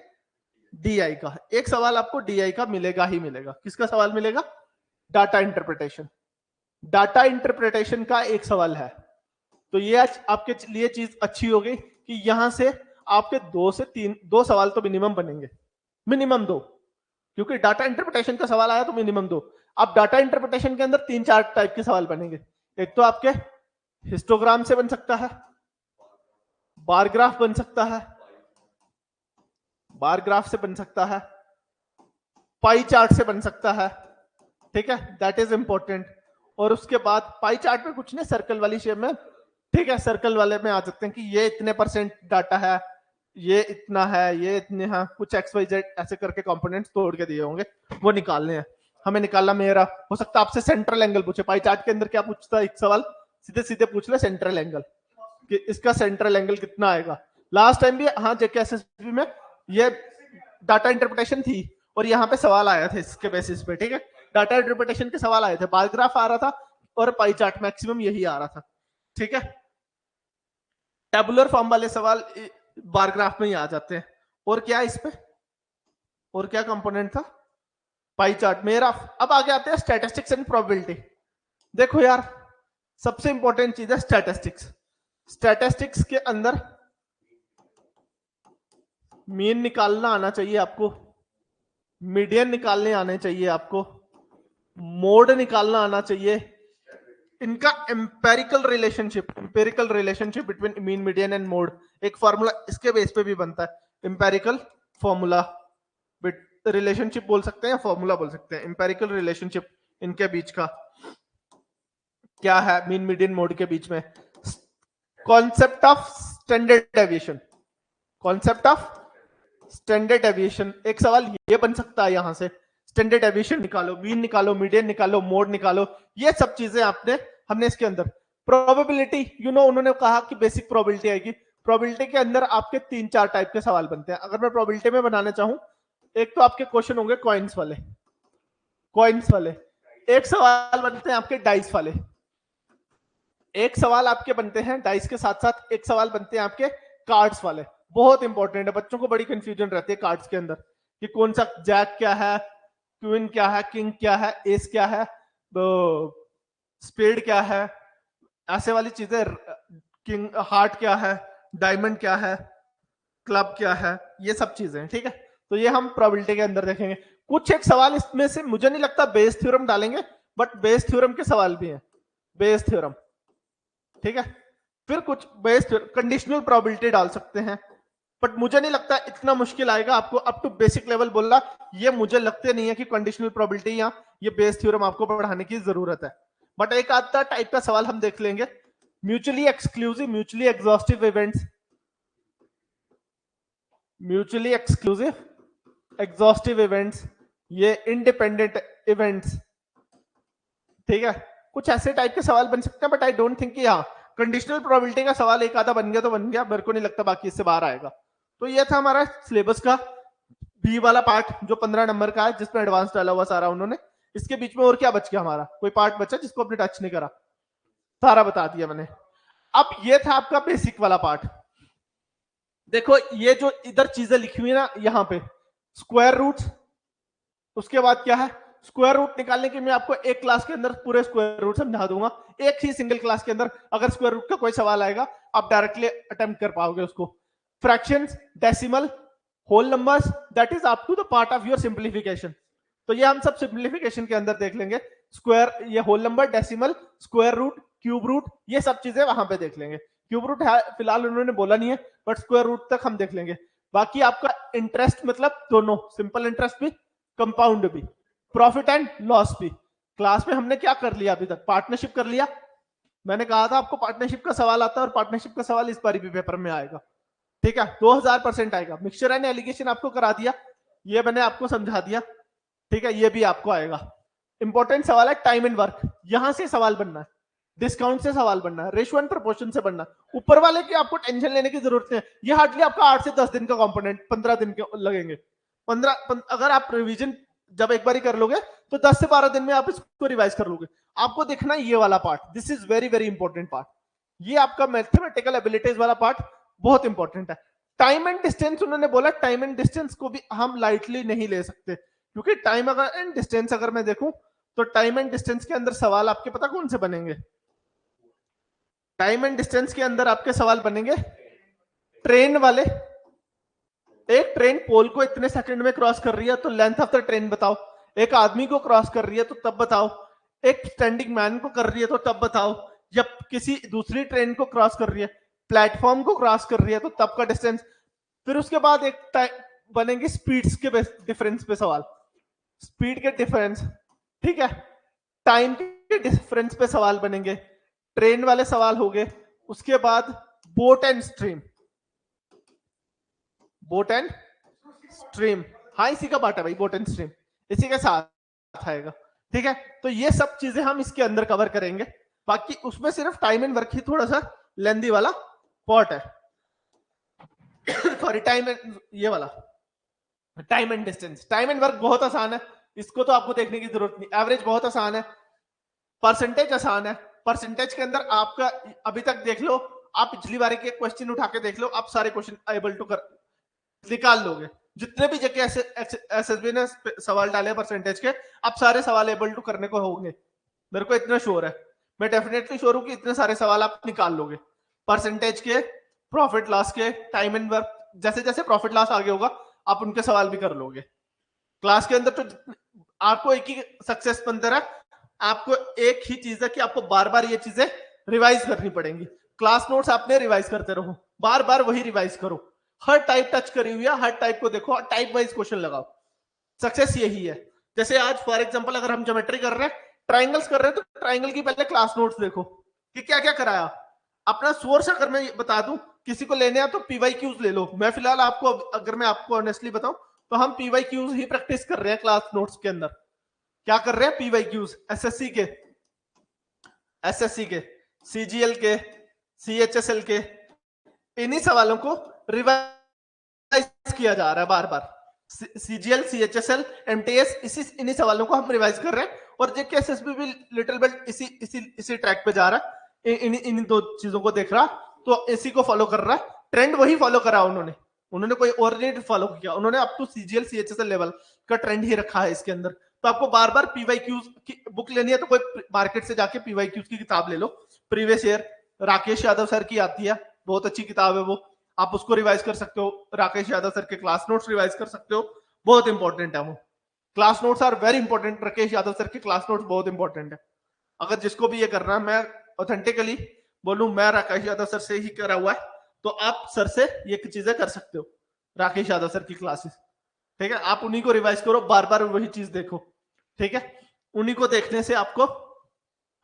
डीआई का। एक सवाल आपको डीआई का मिलेगा ही मिलेगा। किसका सवाल मिलेगा, डाटा इंटरप्रिटेशन। डाटा इंटरप्रिटेशन का एक सवाल है। तो ये आज आपके लिए चीज अच्छी हो गई कि यहां से आपके 2 से 3 2 सवाल तो मिनिमम बनेंगे, मिनिमम 2, क्योंकि डाटा इंटरप्रिटेशन का सवाल आया तो मिनिमम 2। अब डाटा इंटरप्रिटेशन के अंदर 3-4 टाइप के सवाल बनेंगे। एक तो आपके हिस्टोग्राम से बन सकता है, बार ग्राफ बन सकता है, बार ग्राफ से बन सकता है, पाई चार्ट से बन सकता है, ठीक है, दैट इज इंपॉर्टेंट। और उसके बाद पाई चार्ट में कुछ नहीं, सर्कल वाली शेप में, ठीक है, सर्कल वाले में आ सकते हैं कि ये इतने % डाटा है, ये इतना है, ये इतने हैं, कुछ XYZ ऐसे करके कंपोनेंट्स तोड़ के दिए होंगे, वो निकालने हैं हमें। निकालना मेरा हो सकता है आपसे सेंट्रल एंगल पूछे। पाई चार्ट के अंदर क्या पूछता है, एक सवाल सीधे सीधे पूछ ले सेंट्रल एंगल, कि इसका सेंट्रल एंगल कितना आएगा। लास्ट टाइम भी हाँ जेके एसएसबी में ये डाटा इंटरप्रिटेशन थी और यहाँ पे सवाल आया था इसके बेसिस पे, ठीक है। डाटा इंटरप्रिटेशन के सवाल आए थे, बार ग्राफ आ रहा था और पाई चार्ट मैक्सिमम यही आ रहा था, ठीक है। टेबुलर फॉर्म वाले सवाल बार ग्राफ में ही आ जाते हैं। और क्या इस पे, और क्या कंपोनेंट था, पाई चार्ट, मेरा। अब आगे आते हैं स्टैटिस्टिक्स एंड प्रोबेबिलिटी। देखो यार सबसे इंपॉर्टेंट चीज है स्टैटिस्टिक्स। स्टैटिस्टिक्स के अंदर मीन निकालना आना चाहिए आपको, मीडियन निकालने आने चाहिए आपको, मोड निकालना आना चाहिए, इनका empirical relationship between mean median and mode, एक फॉर्मूला इसके बेस पे भी बनता है, एम्पेरिकल फॉर्मूला रिलेशनशिप बोल सकते हैं, फॉर्मूला बोल सकते हैं, एम्पेरिकल रिलेशनशिप इनके बीच का क्या है, मीन मीडियन मोड के बीच में। Concept of standard deviation, concept of standard deviation, एक सवाल ये बन सकता है यहां से, स्टैंडर्ड डेविएशन निकालो, मीन निकालो, मीडियन निकालो, मोड निकालो, ये सब चीजें हमने इसके अंदर। प्रोबेबिलिटी, उन्होंने कहा कि बेसिक प्रोबेबिलिटी आएगी। प्रोबेबिलिटी के अंदर आपके 3-4 टाइप के सवाल बनते हैं। अगर मैं प्रोबेबिलिटी में बनाना चाहूं, एक तो आपके क्वेश्चन होंगे कॉइन्स वाले, एक सवाल बनते हैं आपके डाइस वाले, एक सवाल आपके बनते हैं डाइस के साथ साथ एक सवाल बनते हैं आपके कार्ड्स वाले। बहुत इंपॉर्टेंट है, बच्चों को बड़ी कंफ्यूजन रहती है कार्ड्स के अंदर कि कौन सा जैक क्या है, क्वीन क्या है, किंग क्या है, एस क्या है, स्पेड क्या है, ऐसे वाली चीजें, किंग हार्ट क्या है, डायमंड क्या है, क्लब क्या है, ये सब चीजें, ठीक है। तो ये हम प्रोबेबिलिटी के अंदर देखेंगे। कुछ एक सवाल इसमें से मुझे नहीं लगता बेस थ्योरम डालेंगे, बट बेस थ्योरम के सवाल भी हैं, बेस थ्योरम, ठीक है। फिर कुछ बेस कंडीशनल प्रोबेबिलिटी डाल सकते हैं, बट मुझे नहीं लगता इतना मुश्किल आएगा आपको अप टू बेसिक लेवल बोलना। ये मुझे लगते नहीं है कि कंडीशनल प्रोबेबिलिटी या ये बेस थ्योरम आपको पढ़ाने की जरूरत है, बट एक आधा टाइप का सवाल हम देख लेंगे। Mutually exclusive, mutually exhaustive events, mutually exclusive, exhaustive events, ये इंडिपेंडेंट इवेंट्स, ठीक है। कुछ ऐसे टाइप के सवाल बन सकते हैं, बट आई डोंट थिंक कि हाँ कंडीशनल प्रोबेबिलिटी का सवाल एक आधा बन गया तो बन गया, मेरे को नहीं लगता बाकी इससे बाहर आएगा। तो ये था हमारा सिलेबस का बी वाला पार्ट जो 15 नंबर का है, जिसमें एडवांस डाला हुआ सारा उन्होंने। इसके बीच में और क्या बच गया हमारा, कोई पार्ट बचा जिसको आपने टच नहीं करा, सारा बता दिया मैंने। अब ये था आपका बेसिक वाला पार्ट। देखो ये जो इधर चीजें लिखी हुई ना यहाँ पे, स्क्वायर रूट्स, उसके बाद क्या है, स्क्वायर रूट निकालने के मैं आपको एक क्लास के अंदर पूरे स्क्वायर रूट समझा दूंगा, एक ही सिंगल क्लास के अंदर। अगर स्क्वायर रूट का कोई सवाल आएगा आप डायरेक्टली अटेम्प्ट कर पाओगे उसको। Fractions, decimal, whole numbers, that is up to the part of your simplification. तो ये हम सब सिंप्लीफिकेशन के अंदर देख लेंगे। स्क्वायर, ये whole number, decimal, square root, cube root, ये सब चीजें वहां पे देख लेंगे। क्यूब रूट है फिलहाल उन्होंने बोला नहीं है, बट स्क्वायर रूट तक हम देख लेंगे। बाकी आपका इंटरेस्ट मतलब दोनों, सिंपल इंटरेस्ट भी, कंपाउंड भी, प्रॉफिट एंड लॉस भी। क्लास में हमने क्या कर लिया अभी तक, पार्टनरशिप कर लिया। मैंने कहा था आपको पार्टनरशिप का सवाल आता है, और पार्टनरशिप का सवाल इस बार भी पेपर में आएगा, ठीक है, 2000% आएगा। मिक्सचर एंड एलिगेशन आपको करा दिया, ये मैंने आपको समझा दिया, ठीक है, ये भी आपको आएगा। इंपॉर्टेंट सवाल है टाइम एंड वर्क, यहां से सवाल बनना है, डिस्काउंट से सवाल बनना है, रेशियो एंड प्रोपोर्शन से बनना है। ऊपर वाले की आपको टेंशन लेने की जरूरत नहीं है, ये हार्डली आपका 8 से 10 दिन का कंपोनेंट, 15 दिन के लगेंगे। 15 अगर आप रिवीजन जब एक बार ही कर लोगे तो 10 से 12 दिन में आप इसको रिवाइज कर लोगे। आपको देखना ये वाला part, this is very very important part. ये आपका मैथमेटिकल एबिलिटीज वाला पार्ट बहुत इंपॉर्टेंट है। टाइम एंड डिस्टेंस उन्होंने बोला, टाइम एंड डिस्टेंस को भी हम लाइटली नहीं ले सकते, क्योंकि टाइम अगर एंड डिस्टेंस अगर मैं देखूं तो टाइम एंड डिस्टेंस के अंदर सवाल आपके पता कौन से बनेंगे। टाइम एंड डिस्टेंस के अंदर आपके सवाल बनेंगे ट्रेन वाले। एक ट्रेन पोल को इतने सेकंड में क्रॉस कर रही है तो लेंथ ऑफ द ट्रेन बताओ। एक आदमी को क्रॉस कर रही है तो तब बताओ। एक स्टैंडिंग मैन को कर रही है तो तब बताओ। जब किसी दूसरी ट्रेन को क्रॉस कर रही है, प्लेटफॉर्म को क्रॉस कर रही है, तो तब का डिस्टेंस। फिर उसके बाद एक बनेंगे स्पीड्स के डिफरेंस पे सवाल, स्पीड के डिफरेंस, ठीक है। टाइम के डिफरेंस पे सवाल बनेंगे, ट्रेन वाले सवाल हो गए। उसके बाद boat and stream, boat and stream, हाँ इसी का पार्ट है भाई, बोट एंड स्ट्रीम इसी के साथ आएगा, ठीक है। तो ये सब चीजें हम इसके अंदर कवर करेंगे। बाकी उसमें सिर्फ टाइम एंड वर्क ही थोड़ा सा लेंदी वाला पार्ट है। सॉरी टाइम एंड ये वाला time and distance. Time and work बहुत आसान है, इसको तो आपको देखने की जरूरत नहीं। एवरेज बहुत आसान है, परसेंटेज आसान है। परसेंटेज के अंदर आपका अभी तक देख लो, आप पिछली बार के क्वेश्चन उठा के देख लो, आप सारे क्वेश्चन एबल टू कर निकाल लोगे। जितने भी जगह एसएसबी ने सवाल डाले परसेंटेज के, आप सारे सवाल एबल टू करने को होंगे, मेरे को इतना श्योर है। मैं डेफिनेटली श्योर हूं कि इतने सारे सवाल आप निकाल लोगे, परसेंटेज के, प्रॉफिट लॉस के, टाइम एंड वर्क, जैसे जैसे प्रॉफिट लॉस आगे होगा आप उनके सवाल भी कर लोगे। क्लास के अंदर तो आपको एक ही सक्सेस मंत्र है, आपको एक ही चीज है कि आपको बार बार ये चीजें रिवाइज करनी पड़ेंगी। क्लास नोट्स आपने रिवाइज करते रहो, बार बार वही रिवाइज करो, हर टाइप टच करी हुई है, हर टाइप को देखो, टाइप वाइज क्वेश्चन लगाओ। सक्सेस यही है। जैसे आज फॉर एग्जांपल अगर हम ज्योमेट्री कर रहे हैं, ट्राइंगल्स कर रहे हैं, तो ट्राइंगल की पहले क्लास नोट्स देखो कि क्या क्या कराया। अपना सोर्स अगर मैं बता दूं, किसी को लेने आ तो पीवाई क्यूज ले लो। मैं फिलहाल आपको, अगर मैं आपको ऑनेस्टली बताऊं तो हम पीवाई क्यूज ही प्रैक्टिस कर रहे हैं क्लास नोट्स के अंदर। क्या कर रहे हैं? पीवाई क्यूज, एसएससी के, सीजीएल के, सीएचएसएल के, इन्हीं सवालों को रिवाइज किया जा रहा है बार बार। सीजीएल, सीएचएसएल, एमटीएस, इन्हीं सवालों को हम रिवाइज कर रहे हैं। और जेके एसएसबी भी लिटिल बिट इसी ट्रैक पे जा रहा है, इन दो चीजों को देख रहा, तो इसी को फॉलो कर रहा है। ट्रेंड वही फॉलो करा उन्होंने कोई और नहीं फॉलो किया, उन्होंने up to CGL CHSL level का ट्रेंड ही रखा है इसके अंदर। तो आपको बार बार पीवाई क्यूज की बुक लेनी है तो कोई मार्केट से जाके पीवाई क्यूज की किताब ले लो। Previous year Rakesh Yadav sir की आती है, बहुत अच्छी किताब है वो, आप उसको रिवाइज कर सकते हो। राकेश यादव सर के क्लास नोट्स रिवाइज कर सकते हो, बहुत इंपॉर्टेंट है वो। Class notes are very important. Rakesh Yadav sir के क्लास नोट्स बहुत इंपॉर्टेंट है। अगर जिसको भी ये करना है, मैं ऑथेंटिकली बोलूं, मैं राकेश यादव सर से ही करा हुआ है, तो आप सर से ये चीजें कर सकते हो, राकेश यादव सर की क्लासेस। ठीक है, आप उन्हीं को रिवाइज करो, बार बार वही चीज देखो। ठीक है, उन्हीं को देखने से आपको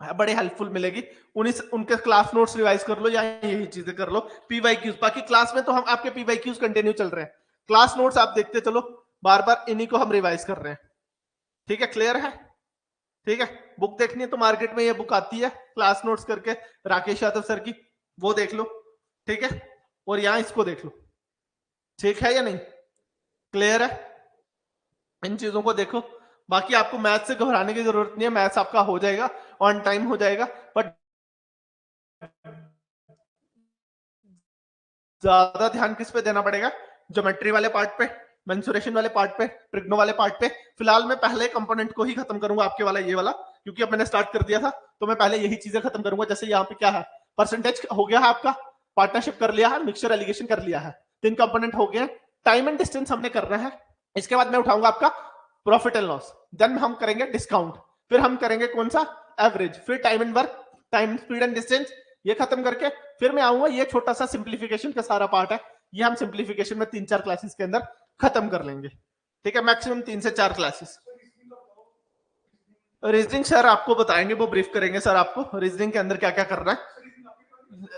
बड़े हेल्पफुल मिलेगी। उनके क्लास नोट्स रिवाइज कर लो या यही चीजें कर लो, पीवाई क्यूज। बाकी क्लास में तो हम आपके पीवाई क्यूज कंटिन्यू चल रहे हैं, क्लास नोट्स आप देखते चलो, बार बार इन्हीं को हम रिवाइज कर रहे हैं। ठीक है, क्लियर है? ठीक है, बुक देखनी है तो मार्केट में ये बुक आती है क्लास नोट्स करके, राकेश यादव सर की, वो देख लो। ठीक है, और यहां इसको देख लो। ठीक है या नहीं? क्लियर है? इन चीजों को देखो। बाकी आपको मैथ से घबराने की जरूरत नहीं है, मैथ्स आपका हो जाएगा, ऑन टाइम हो जाएगा। बट ज्यादा ध्यान किस पे देना पड़ेगा? ज्योमेट्री वाले पार्ट पे, मेंसुरेशन वाले पार्ट पे, ट्रिग्नो वाले पार्ट पे। फिलहाल मैं पहले कंपोनेंट को ही खत्म करूंगा, आपके वाला ये वाला, क्योंकि अब मैंने स्टार्ट कर दिया था, तो मैं पहले यही चीजें खत्म करूंगा। जैसे यहाँ पे क्या है, परसेंटेज हो गया है आपका, पार्टनरशिप कर लिया है, मिक्सचर एलिगेशन कर लिया है, 3 कंपोनेंट हो गए। टाइम एंड डिस्टेंस हमने करना है। इसके बाद मैं उठाऊंगा आपका प्रॉफिट एंड लॉस, देन हम करेंगे डिस्काउंट, फिर हम करेंगे कौन सा, एवरेज, फिर time and work, time, speed and distance. ये खत्म करके फिर मैं आऊंगा, ये छोटा सा सिंप्लीफिकेशन का सारा पार्ट है, ये हम सिंप्लीफिकेशन में 3-4 क्लासेस के अंदर खत्म कर लेंगे। ठीक है, मैक्सिमम 3 से 4 क्लासेस। रीजनिंग सर आपको बताएंगे, वो ब्रीफ करेंगे सर आपको रीजनिंग के अंदर क्या क्या करना है।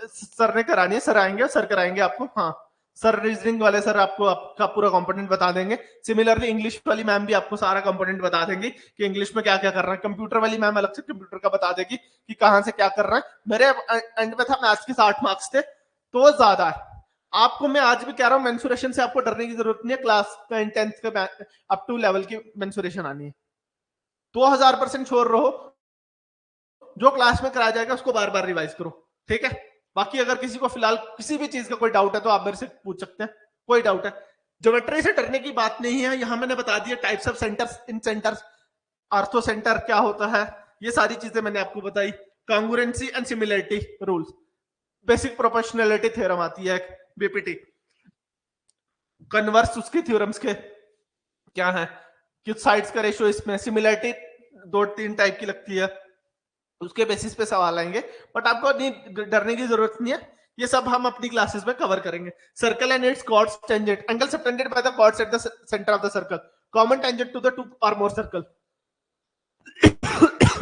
सर ने करानी है, सर आएंगे, सर कराएंगे आपको। हाँ, सर रीजनिंग वाले सर आपको आपका पूरा कंपोनेंट बता देंगे। सिमिलरली इंग्लिश वाली मैम भी आपको सारा कंपोनेंट बता देंगी कि इंग्लिश में क्या क्या करना है। कंप्यूटर वाली मैम अलग से कंप्यूटर का बता देगी कि कहां से क्या करना है। मेरे एंड में था मैथ्स के 60 मार्क्स थे, तो ज्यादा है। आपको मैं आज भी कह रहा हूँ, मेंसुरेशन से आपको डरने की जरूरत नहीं है। क्लास 10th के अप टू लेवल की मेंसुरेशन आनी है, 2000% श्योर रहो, जो क्लास में कराया जाएगा उसको बार बार रिवाइज करो। ठीक है, बाकी अगर किसी को फिलहाल किसी भी चीज का कोई डाउट है तो आप मेरे से पूछ सकते हैं, कोई डाउट है। ज्योमेट्री से डरने की बात नहीं है। यहां मैंने बता दिया types of centres, in centres, ortho centre क्या होता है, ये सारी चीजें मैंने आपको बताई। Congruency and similarity rules, basic proportionality theorem आती है, बीपीटी। कन्वर्स उसके थ्योरम्स के क्या है, किस साइड्स का रेशियो, इसमें सिमिलरिटी 2-3 टाइप की लगती है, उसके बेसिस पे सवाल आएंगे। बट आपको नहीं डरने की जरूरत नहीं है, ये सब हम अपनी क्लासेस में कवर करेंगे। Circle and its chords, tangent, angle subtended by the chords at the centre of the circle, common tangent to the 2 और मोर सर्कल।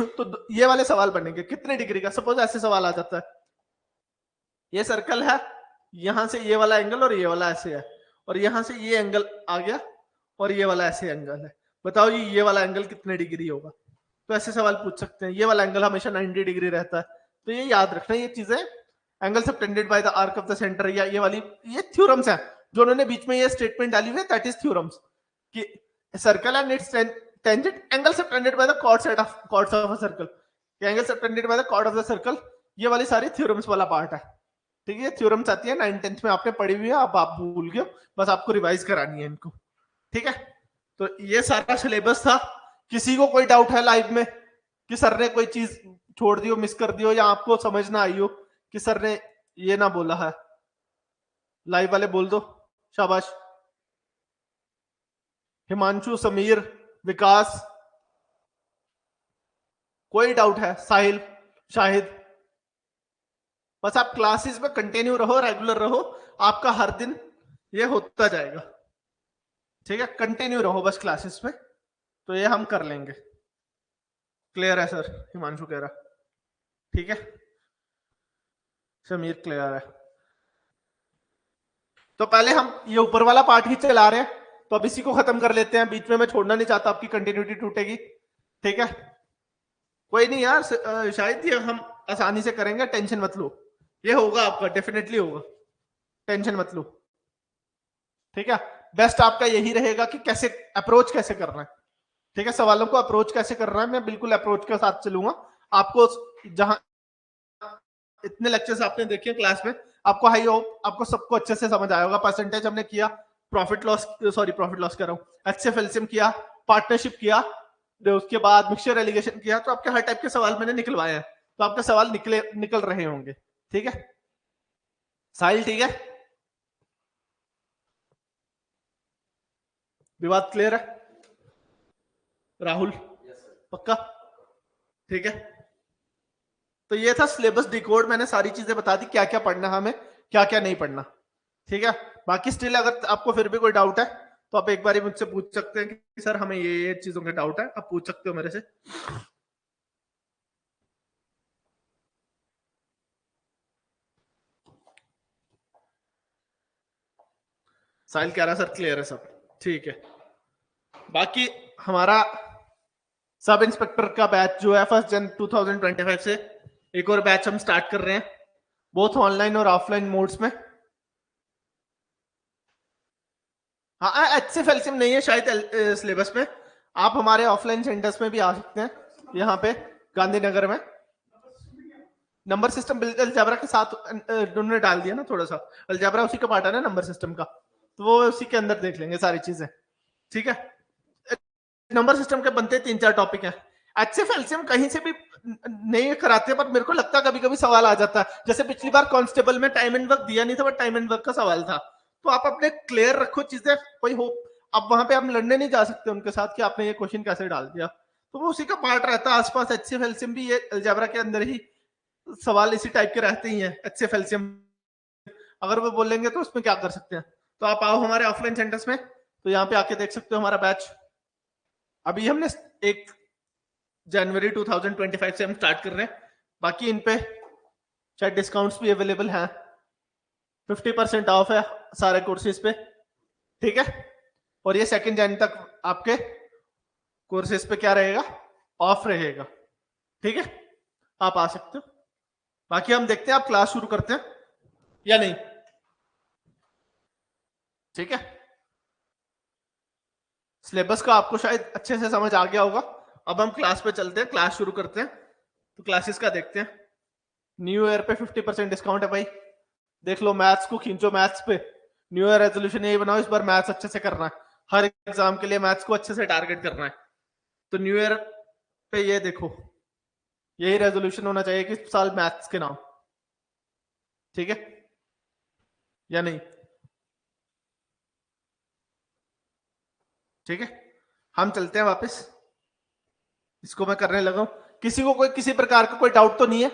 तो ये वाले सवाल बनेंगे, कितने डिग्री का, सपोज ऐसे सवाल आ जाता है, ये सर्कल है, यहां से ये वाला एंगल और ये वाला ऐसे है, और यहां से ये एंगल आ गया और ये वाला ऐसे एंगल है, बताओ ये वाला एंगल कितने डिग्री होगा। तो ऐसे सवाल पूछ सकते हैं। ये वाला एंगल हमेशा 90 डिग्री रहता है, तो ये याद रखना, ये चीजें angle subtended by the arc of the centre, या ये वाली, ये थ्योरम्स है जो उन्होंने बीच में ये स्टेटमेंट डाली हुई है, दैट इज थ्योरम्स कि circle and its tangent, angle subtended by the chords of a circle, angle subtended by the chord of the circle, ये वाली सारी थ्योरम्स वाला पार्ट है। ठीक है, थ्योरम्स आती है 9th-10th में आपने पढ़ी हुई है, अब आप भूल गए, बस आपको रिवाइज करानी है इनको। ठीक है, तो ये सारा सिलेबस था। किसी को कोई डाउट है लाइव में कि सर ने कोई चीज छोड़ दियो, मिस कर दियो, या आपको समझ ना आई हो कि सर ने ये ना बोला है, लाइव वाले बोल दो। शाबाश। हिमांशु, समीर, विकास, कोई डाउट है? साहिल, शाहिद, बस आप क्लासेस में कंटिन्यू रहो, रेगुलर रहो, आपका हर दिन ये होता जाएगा। ठीक है, कंटिन्यू रहो बस क्लासेस में, तो ये हम कर लेंगे। क्लियर है सर? हिमांशु कह रहा। ठीक है, समीर क्लियर है। तो पहले हम ये ऊपर वाला पार्ट ही चला रहे हैं, तो अब इसी को खत्म कर लेते हैं। बीच में मैं छोड़ना नहीं चाहता, आपकी कंटिन्यूटी टूटेगी। ठीक है, कोई नहीं यार, शायद ये हम आसानी से करेंगे, टेंशन मत लो। ये होगा आपका, डेफिनेटली होगा, टेंशन मत लो। ठीक है, बेस्ट आपका यही रहेगा कि कैसे अप्रोच कैसे करना है। ठीक है, सवालों को अप्रोच कैसे करना है, मैं बिल्कुल अप्रोच के साथ चलूंगा। आपको जहां इतने लेक्चर्स आपने देखे क्लास में, आपको हाई होप आपको सबको अच्छे से समझ आया होगा। परसेंटेज हमने किया, प्रॉफिट लॉस कर रहा हूँ, एचसीएफ एलसीएम किया, पार्टनरशिप किया, उसके बाद मिक्सचर एलिगेशन किया, तो आपके हर टाइप के सवाल मैंने निकलवाए हैं, तो आपके सवाल निकल रहे होंगे। ठीक है साहिल, ठीक है, विवाद क्लियर है? राहुल पक्का? ठीक है, तो ये था सिलेबस डिकोड। मैंने सारी चीजें बता दी, क्या क्या पढ़ना हमें, क्या क्या नहीं पढ़ना। ठीक है, बाकी स्टिल अगर आपको फिर भी कोई डाउट है तो आप एक बार मुझसे पूछ सकते हैं कि सर हमें ये चीजों का डाउट है, आप पूछ सकते हो मेरे से। साहिल कह रहा सर क्लियर है सब। ठीक है, बाकी हमारा सब इंस्पेक्टर का बैच जो है 1 जनवरी 2025 से एक और बैच हम स्टार्ट कर रहे हैं, बोथ ऑनलाइन और ऑफलाइन मोड्स में। हाँ, एचसीएफ एलसीएम नहीं है शायद सिलेबस में। आप हमारे ऑफलाइन सेंटर्स में भी आ सकते हैं, यहाँ पे गांधीनगर में। नंबर सिस्टम अलजेब्रा के साथ उन्होंने डाल दिया ना, थोड़ा सा अलजेब्रा उसी का पार्ट है ना नंबर सिस्टम का, तो वो उसी के अंदर देख लेंगे सारी चीजें। ठीक है, नंबर सिस्टम के बनते 3-4 टॉपिक हैं। एचसीएफ एलसीएम कहीं से भी नहीं कराते, पर मेरे को लगता है कभी कभी सवाल आ जाता है। जैसे पिछली बार कांस्टेबल में टाइम एंड वर्क दिया नहीं था, बट टाइम एंड वर्क का सवाल था। तो आप अपने क्लियर रखो चीजें, कोई हो अब वहां पे हम लड़ने नहीं जा सकते उनके साथ कि आपने ये क्वेश्चन कैसे डाल दिया, तो वो उसी का पार्ट रहता है आसपास। एचसीएफ एलसीएम भी ये अलजेब्रा के अंदर ही सवाल इसी टाइप के रहते ही हैं। एचसीएफ एलसीएम अगर वो बोलेंगे तो उसमें क्या कर सकते हैं। तो आप आओ हमारे ऑफलाइन सेंटर्स में, तो यहाँ पे आके देख सकते हो हमारा बैच। अभी हमने 1 जनवरी 2025 से हम स्टार्ट कर रहे हैं। बाकी इन पे शायद डिस्काउंट्स भी अवेलेबल हैं, 50% ऑफ है सारे कोर्सेज पे। ठीक है, और ये 2 जनवरी तक आपके कोर्सेज पे क्या रहेगा, ऑफ रहेगा। ठीक है, आप आ सकते हो। बाकी हम देखते हैं आप क्लास शुरू करते हैं या नहीं। ठीक है, सिलेबस का आपको शायद अच्छे से समझ आ गया होगा। अब हम क्लास पे चलते हैं, क्लास शुरू करते हैं, तो क्लासेस का देखते हैं। न्यू ईयर पे 50% डिस्काउंट है भाई, देख लो, मैथ्स को खींचो। मैथ्स पे न्यू ईयर रेजोल्यूशन यही बनाओ, इस बार मैथ्स अच्छे से करना है, हर एग्जाम के लिए मैथ्स को अच्छे से टारगेट करना है। तो न्यू ईयर पे ये देखो, यही रेजोल्यूशन होना चाहिए कि इस साल मैथ्स के नाम। ठीक है या नहीं? ठीक है, हम चलते हैं वापस, इसको मैं करने लगा हूं। किसी को कोई किसी प्रकार का कोई डाउट तो नहीं है?